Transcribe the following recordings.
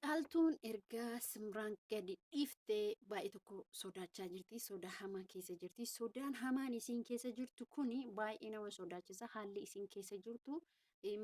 Caaltuun ergaa Simraan gadi dhiiftee baay'ee tokko sodaachaa jirti. Sodaa hamaa keessa jirti. Sodaan hamaan isiin keessa jirtu kuni baay'ee nama sodaachisa. Haalli isiin keessa jirtu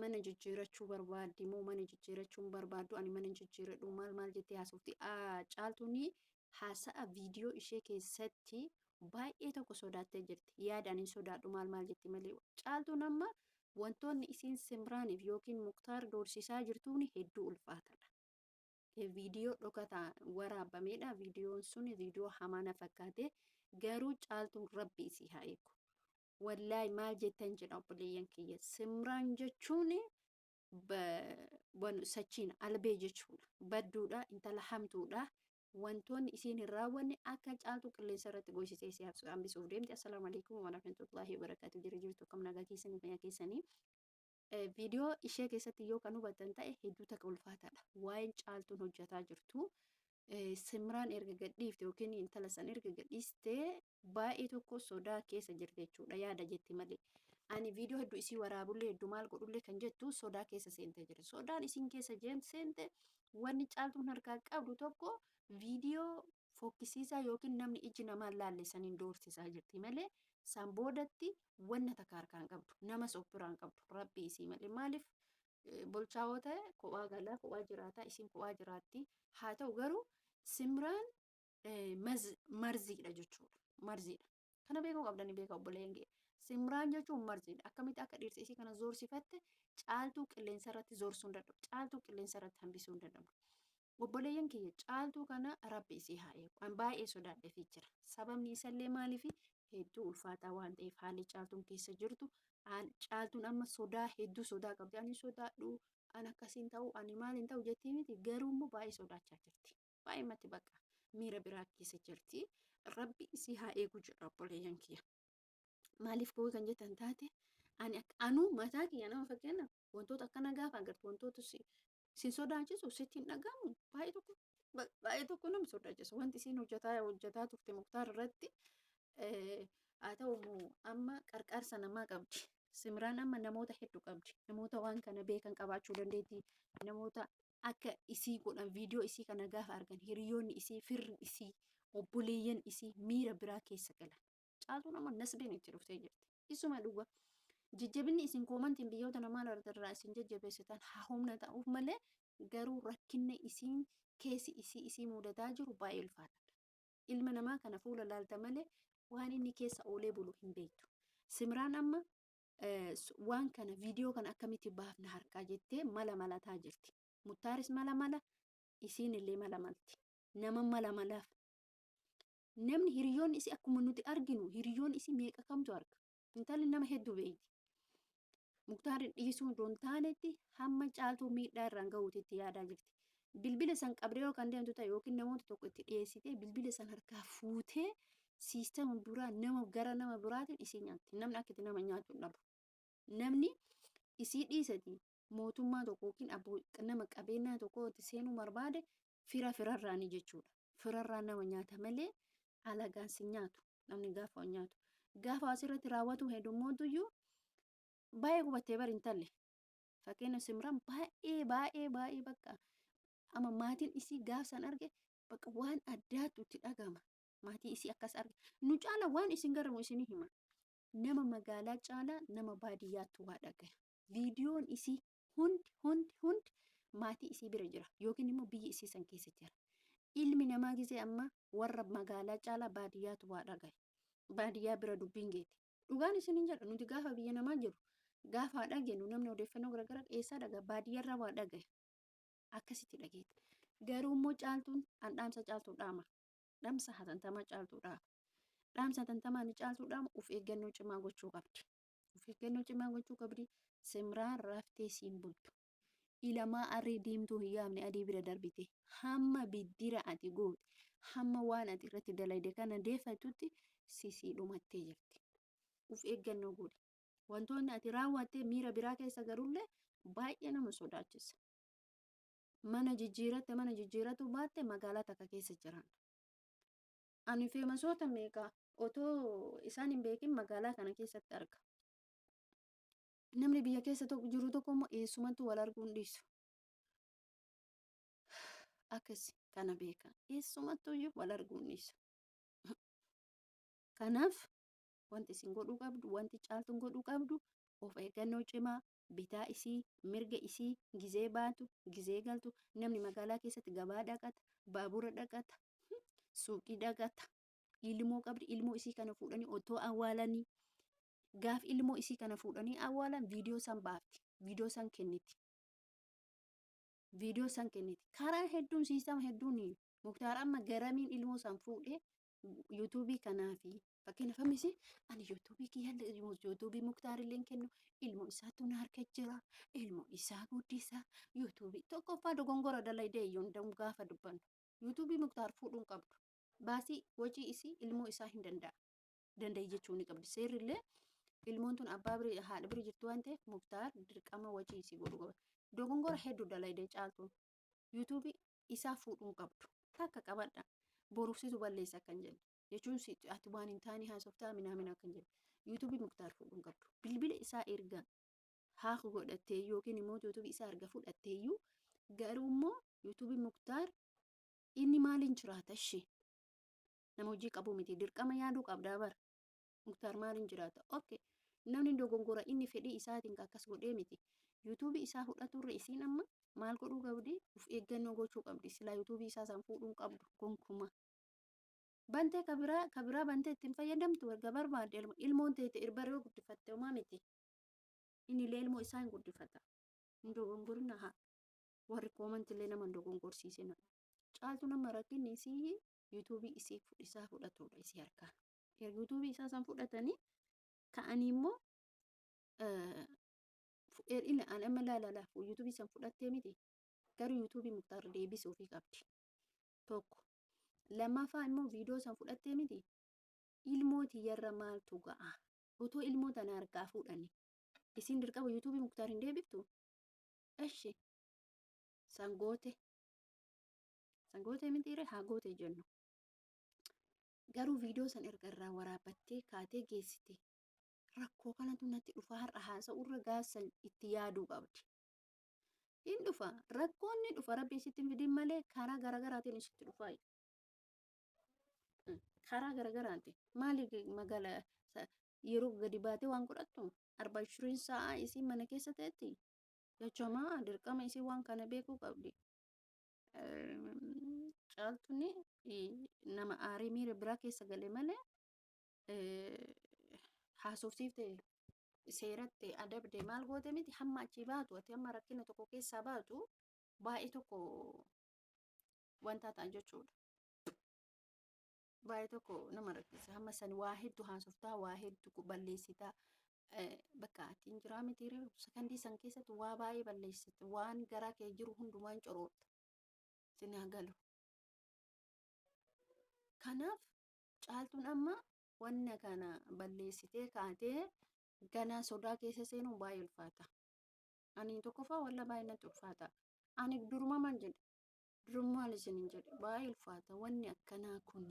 mana jijjiirachuu barbaaddi moo mana jijjiirachuu hin barbaaddu? Ani mana jijjiiradhu maal jettee haasofti? Caaltuun haasa'a viidiyoo ishee keessatti baay'ee tokko sodaattee jirti. Yaadaan hin sodaadhu maal jetti malee. Caaltuun amma wantoonni isiin Simraaniif yookiin Muktaar doorsisaa jirtuun hedduu ulfaataadha. Viidiyoo dhokataa waraabamedha. Viidiyoon sun viidiyoo hamaa na fakkaate garuu caaltuun rabbi isii haa eegu. Wallaahi maal jettan jedha obboleeyyan kiyya. Simraan jechuun sachiin albee jechuudha. Badduudha, intala hamtuudha. Wantoonni isiin hin raawwanne akka caaltuu qilleensa irratti goosisee si hambisuuf deemti. Assalaamu alaikum warahmatullaahi wabarakaatu. Jirtu akkam nagaa keessanii fayyaa keessanii. Viidiyoo ishee keessatti yoo kan hubattan ta'e hedduu takka ulfaataadha. Waa'een caaltuun hojjetaa jirtu Simraan erga gadhiifte yookiin intala san erga gadhiiste baay'ee tokko sodaa keessa jirti jechuudha. Yaada jetti malee. Ani viidiyoo hedduu isii waraabullee hedduu maal godhullee kan jettu sodaa keessa seentee jirti. Sodaan isiin keessa seente wanni caaltuun harkaa qabdu tokko viidiyoo fokkisiisaa yookiin namni iji namaa laalle saniin doorsisaa jirti malee san boodatti wanna takka harkaan qabdu nama sobbiraan qabdu rabbi isii malee maaliif bulchaawoo ta'e kophaa galaa kophaa jiraataa isiin kophaa jiraatti haa ta'u garuu Simraan marziidha jechuudha marziidha kana beekuu qabdanii beeka obboleen ga'e Simraan jechuun marziidha akkamitti akka dhiirsa isii kana zoorsifatte caaltuu qilleensa irratti zoorsuu hin danda'u caaltuu qilleensa irratti hambisuu hin danda'u. Obboleeyyan kiyya caaltuu kana rabbi isii haa eegu. An baay'ee sodaadheefii jira. Sababni isallee maaliif hedduu ulfaataa waan ta'eef haalli caaltuun keessa jirtu. Caaltuun amma sodaa hedduu sodaa qabdi. Ani sodaadhu, an akkasiin ta'u, ani maaliin ta'u jettii miti garuu immoo baay'ee sodaachaa jirti. Baay'imatti bakka miira biraa keessa jirti. Rabbi isii haa eegu jedha obboleeyyan kiyya. Maaliif koo kan jettan taate anuu mataa kiyya nama fakkeenya wantoota akkana gaafa agartu wantoota sin sodaachisu sitti hin dhagahamu baay'ee tokko nama sodaachisu wanti isiin hojjetaa turte Muktaar irratti haa ta'u amma qarqaarsa namaa qabdi. Simraan amma namoota hedduu qabdi. Namoota waan kana beekan qabaachuu dandeetti. Namoota akka isii godhan viidiyoo isii kana gaafa argan hiriyoonni isii firri isii obboleeyyan isii miira biraa keessa galan. Caaltuun amma nasbeen itti dhuftee jirti. Isuma dhuga. Jajjabinni isin koomantiin biyyoota namaa irraa isin jajjabeessitan haa humna ta'uuf malee garuu rakkinna isiin keessi isii mudataa jiru baay'ee ulfaataadha. Ilma namaa kana fuula laalta malee waan inni keessa oolee bulu hin beektu. Simraan amma waan kana viidiyoo kana akkamitti baafna harkaa jettee malataa jirti. Muktaaris mala isiin illee malti. Nama malaaf. Namni hiriyoonni isii akkuma nuti arginu hiriyoonni isii meeqa kamtu arga. Intalli nama hedduu beekti. Muktaarin dhiisuu don taanetti hamma caaltuu miidhaa irraan gahuutitti yaadaa jirti. Bilbila san qabdee yoo kan deemtu ta'e yookiin namoota tokko itti dhiyeessitee bilbila san harkaa fuutee siistama biraa gara nama biraatiin isii nyaatti. Namni akkatti nama nyaatu hin dhabu. Namni isii dhiisati mootummaa tokko yookiin nama qabeenyaa tokko seenuu barbaade firarraani jechuudha. Firarraan nama nyaata malee alagaan si nyaatu. Namni gaafa nyaatu. Gaafa asirratti raawwatu heddummoottuyyuu baay'ee gubattee bari hin talle. Fakkeenya Simraan baay'ee bakka amma maatiin isii gaafsan arge bakka waan addaatu itti dhagama. Maatii isii akkas arge. Nu caala waan isin garamu isinii hima. Nama magaalaa caala nama baadiyyaattu waa dhagaya. Viidiyoon isii hundi maatii isii bira jira yookiin immoo biyyi isii san keessa jira. Ilmi namaa gisee amma warra magaalaa caala baadiyyaatu waa dhagaya. Baadiyyaa bira dubbiin geeti. Dhugaan isiniin jedha nuti gaafa biyya namaa jiru gaafa dhageenyu namni odeeffannoo garaagaraa dhiyeessaa dhagaa baadiyyaarraa waa dhagaya. Akkasitti dhageeti. Garuu immoo caaltuun dhaamsa caaltuu dhaama. Dhaamsa hatantamaa caaltuu dhaama. Dhaamsa hatantamaa ni caaltuu dhaama of eeggannoo cimaa gochuu qabdi. Of eeggannoo cimaa gochuu qabdi. Simraan raftee siin bultu. Ilamaa arrii diimtuu hin yaamne adii bira darbite. Hamma biddira ati goote. Hamma waan ati irratti dalayde kana deeffatutti sisii dhumattee jirti. Of eeggannoo godhi. Wantoonni ati raawwattee miira biraa keessa garullee baay'ee nama sodaachisa. Mana jijjiiratu baatte magaalaa takka keessa jiran. Ani feemasoota meeqa otoo isaan hin beekin magaalaa kana keessatti arga. Namni biyya keessa jiru tokko immoo eessumattuu wal arguu hin dhiisu. akkasi kana beeka eessumattuyyuu wal arguunis. Kanaaf wanti isin godhuu qabdu, wanti caaltuun godhuu qabdu of eeggannoo cimaa, bitaa isii mirga isii gizee baatu gizee galtu. Namni magaalaa keessatti gabaa dhaqata, baabura dhaqata, suuqii dhaqata, ilmoo qabdi, ilmoo isii kana fuudhanii otoo awwaalanii gaaf ilmoo isii kana fuudhanii awwaalan viidiyoo san baafti, viidiyoo san kenniti, viidiyoo san kenniti. Karaa hedduun siistama hedduun Muktaar amma garamiin ilmoo san fuudhee yuutuubii kanaafi fakkeenyaaf ammisi ani yuutuubii kiyya yuutuubii Muktaar illee kennu ilmoo isaatu na harka jira, ilmoo isaa guddisa yuutuubii tokkoffaa dogongora dalaydee iyyuu gaafa dubbannu yuutuubii Muktaar fuudhuun qabdu. Baasii hojii isii ilmoo isaa hin danda'i jechuu ni qabdi. Seerrillee ilmoon tun abbaa bira haadha bira jirtu waan ta'eef Muktaar dirqama hojii isii godhuu qaba. Dogongora hedduu dalaydee caaltuun yuutuubii isaa fuudhuun qabdu. Takka qabadha boruufsitu balleessa kan jedhu jechuun ati waan hin taane haasoftaa minaa kan jedhu yuutuubii Muktaar fuudhuun qabdu. Bilbila isaa erga haa godhattee yookiin immoo yuutuubii isaa erga fudhatteeyyuu garuu immoo yuutuubii Muktaar inni maaliin jiraata ishee nama hojii qabu miti dirqama yaaduu qabdaa bara. Muktaar maaliin jiraata? Okay, namni dogongora inni fedhii isaatiin akkas godhee miti. yuutuubii isaa fudhaturra isiin amma maal godhuu qabdi? Of eeggannoo gochuu qabdi. Silaa yuutuubii isaa san fuudhuun qabdu gonkumaa. Bantee kabiraa bantee ittiin fayyadamtu erga barbaadde ilmoon teete irbaree guddifatte homaa miti. Inni illee ilmoo isaa hin guddifata. Hin dogongorina haa. Warri koomantillee nama dogongorsiisina. Caaltu nama rakkinni isii yuutuubii isaa fudhatudha isii harkaa. Erga yuutuubii isaa san fudhatanii ka'anii immoo amma laalalaaf yuutuubii san fudhattee miti. Garuu yuutuubii Muktaar deebisuufii qabdi. Tokko. Lammaffaa immoo viidiyoo san fudhattee miti. Ilmoo tiyyarra maaltu ga'a? Otoo ilmoo tana harkaa fuudhanii. Isin dirqama yuutuubii Muktaar hin deebiftu? Eshi. Sangoote mitiire haa goote jennu. Garuu viidiyoo san erga irraa waraabbattee kaatee geessite. Rakkoo kanatu natti dhufa har'a haasa'urra gaassan itti yaaduu qabdi. Hin dhufa. Rakkoonni dhufa rabbi isitti hin fidin malee karaa garaagaraatiin isitti dhufaa. Karaa garaagaraatiin maali magaalaa yeroo gadi baatee waan godhattu 24 sa'a isii mana keessa ta'etti jechuudha. Dirqama isii waan kana beekuu qabdi. Caaltuun nama aarii miira biraa keessa galee malee haasofsiiftee seeratti adabdee maal goote miti hamma achii baatu ati hamma rakkina tokko keessaa baatu baay'ee tokko wanta ta'an jechuudha. Baay'ee tokko nama rakkisa hamma san waa hedduu haasoftaa waa hedduu balleessitaa bakka ati hin jiraa mitiiree sakandii san keessatti waa baay'ee balleessite waan garaa kee jiru hundumaan coroota sinaa galu. Kanaaf caaltuun amma wanna kana balleessitee kaatee ganaa sodaa keessa seenuun baay'ee ulfaata. Ani tokkoffaa walla baay'ee natti ulfaata. Ani duruma man jedhe durummaan isin hin jedhe baay'ee ulfaata wanni akkanaa kun.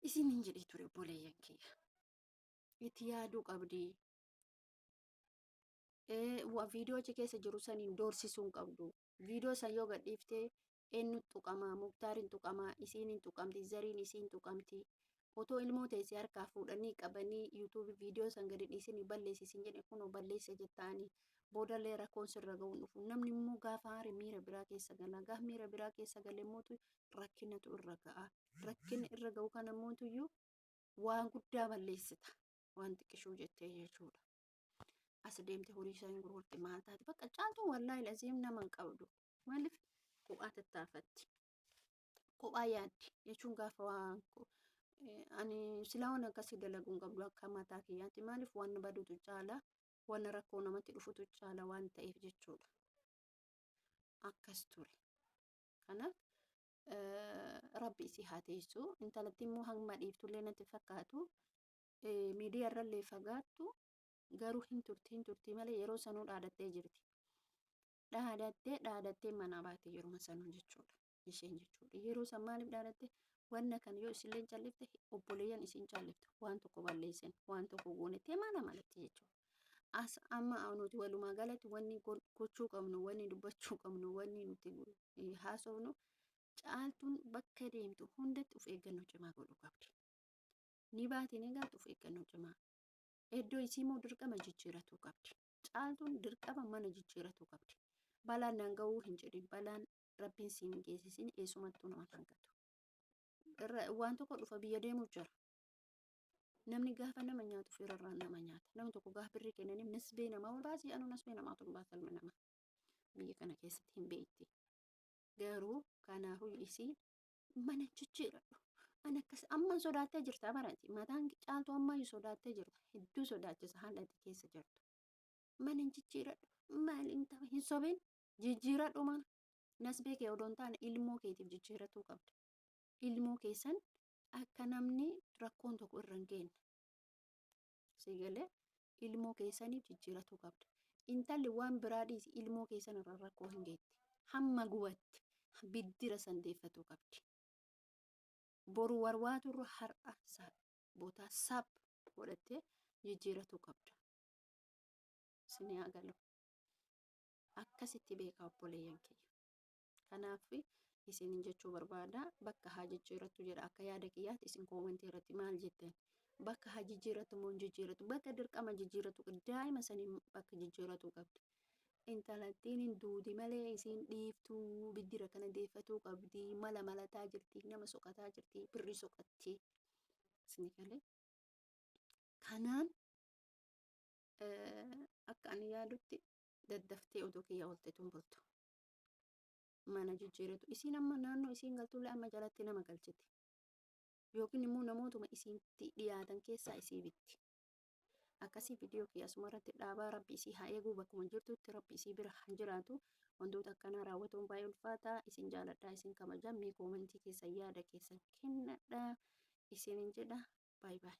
Isin hin jedhe ture obboleeyyan kiyya. Itti yaaduu qabdi. Viidiyoo achi keessa jiru saniin doorsisuun qabdu. Viidiyoo san yoo gadhiiftee eenyu tuqamaa Muktaariin tuqamaa isiin hin tuqamti zariin isiin tuqamti. Otoo ilmoo teessee harkaa fuudhanii qabanii yuutuubii viidiyoo san gadi dhiisanii balleessisin jedhe kunoo balleessa jettaanii boodallee rakkoon sirra ga'uun dhufu. Namni immoo gaafa haari miira biraa keessa gala. Gaafa miira biraa keessa galee mootu rakkinatu irra ga'a. Rakkina irra ga'u kana mootuyyuu waan guddaa balleessita. Waan xiqqishuu jettee jechuudha. As deemte horii isaa hin gurgurte maal taate bakka caaltuun wallaahi laziim nama hin qabdu. Maaliif kophaa tattaafatti. Kophaa yaaddi jechuun gaafa waan ani silaa waan akkasii dalaguun qabdu akka mataa kiyyaatti maaliif waan badutu caala waan rakkoo namatti dhufutu caala waan ta'eef jechuudha. Akkas ture. Kanaaf rabbi isii haa teessu intalatti immoo hamma dhiiftullee natti fakkaatu miidiyaa irrallee fagaattu garuu hin turtii malee yeroo sanuu dhaadattee jirti. Dhaadattee mana baate yeroo sanuu jechuudha. Isheen jechuudha. Yeroo san maaliif dhaadatte wanna kan yoo isillee callifte obboleeyyan isin callifte waan tokko balleessan waan tokko goonettee mana malatti jechuudha. as amma nuti walumaa galatti wanni gochuu qabnu wanni dubbachuu qabnu wanni nuti haasofnu caaltuun bakka deemtu hundatti of eeggannoo cimaa godhuu qabdi. Ni baatiin eegaatu of eeggannoo cimaa. Iddoo isii moo dirqama jijjiiratuu qabdi. Caaltuun dirqama mana jijjiiratuu qabdi. Balaan nan ga'uu hin jedhin balaan rabbiin siin geessisin eessumattuu nama hangatu. Waan tokko dhufa biyya deemuuf jira. Namni gaafa nama nyaatu firarraan nama nyaata. Namni tokko gaafa birrii kennaniif nisbee namaa ol baasii anu nisbee namaa tun baasalma nama. Biyya kana keessatti hin beekti. Garuu kanaafuu isii mana jijjiiradhu. An akkas amma sodaattee jirta barati. Mataan caaltu amma sodaattee jirta. Hedduu sodaachisa haala itti keessa jirtu. Mana jijjiiradhu. Maaliin tapha hin sobin jijjiiradhu mana. Nasbee kee odoon taane ilmoo keetiif jijjiiratuu qabda. Ilmoo keessan akka namni rakkoon tokko irra hin geenye. Sigalee ilmoo keessaniif jijjiiratuu qabda. Intalli waan biraa dhiisi ilmoo keessan irra rakkoo hin geetti. Hamma gubatti biddira sandeeffatuu qabdi. Boru warwaaturra har'a bootaa sab godhattee jijjiiratuu qabda. Sinii agalu. Akkasitti beekaa obboleeyyan kiyya. Kanaaf isin jechuu barbaada bakka haa jijjiiratu jedha akka yaada kiyyaatti isin koomentii irratti maal jettan bakka haa jijjiiratu moo jijjiiratu bakka dirqama jijjiiratu daa'ima sanii bakka jijjiiratu qabdi. Intalattiin hin duudi malee isin dhiiftuu biddira kana deeffatuu qabdi mala malataa jirti nama soqataa jirti birri soqatti isin galee kanaan akka ani yaadutti daddaftee odoo kiyya oolte tumbultu. Mana jijjiiratu isin amma naannoo isin galtulle amma jalatti nama galchiti yookiin immoo namootuma isinitti dhiyaatan keessaa isii bitti. Akkasii viidiyoo kiyya asumarratti dhaabaa rabbi isii haa eeguu bakkuma jirtutti rabbi isii bira haa jiraatu wantoota akkanaa raawwatuun baay'ee ulfaataa isin jaaladhaa isin kabajaa mee koomentii keessan yaada keessan kennadhaa isinin jedha baay'ee.